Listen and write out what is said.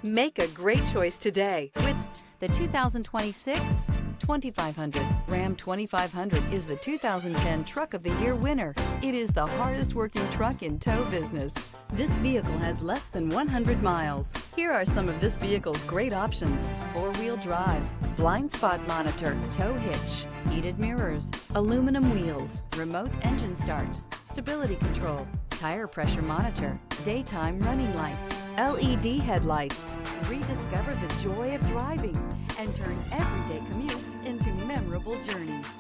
Make a great choice today with The 2026 2500. Ram 2500 is the 2010 Truck of the Year winner. It is the hardest working truck in tow business. This vehicle has less than 100 miles. Here are some of this vehicle's great options: four-wheel drive, blind spot monitor, tow hitch, heated mirrors, aluminum wheels, remote engine start, stability control, tire pressure monitor, daytime running lights, LED headlights. Rediscover the joy of driving and turn everyday commutes into memorable journeys.